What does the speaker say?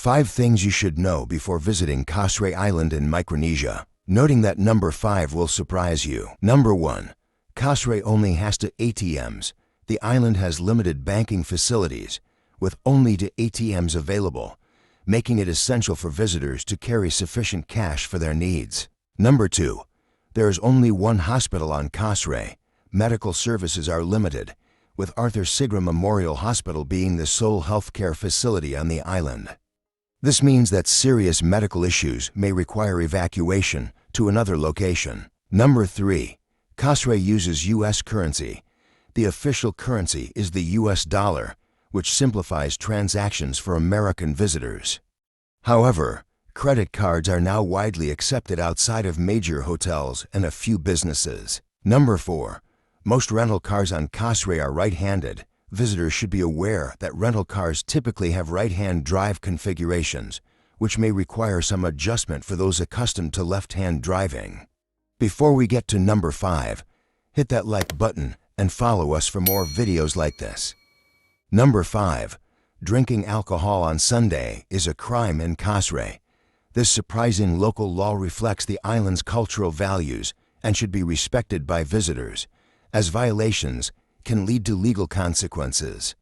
5 things you should know before visiting Kosrae Island in Micronesia. Noting that number 5 will surprise you. Number 1. Kosrae only has 2 ATMs. The island has limited banking facilities, with only 2 ATMs available, making it essential for visitors to carry sufficient cash for their needs. Number 2. There is only one hospital on Kosrae. Medical services are limited, with Arthur Segram Memorial Hospital being the sole healthcare facility on the island. This means that serious medical issues may require evacuation to another location. Number 3. Kosrae uses U.S. currency. The official currency is the U.S. dollar, which simplifies transactions for American visitors. However, credit cards are now widely accepted outside of major hotels and a few businesses. Number 4. Most rental cars on Kosrae are right-handed. Visitors should be aware that rental cars typically have right-hand drive configurations, which may require some adjustment for those accustomed to left-hand driving. Before we get to number 5, hit that like button and follow us for more videos like this. Number 5. Drinking alcohol on Sunday is a crime in Kosrae. This surprising local law reflects the island's cultural values and should be respected by visitors, as violations can lead to legal consequences.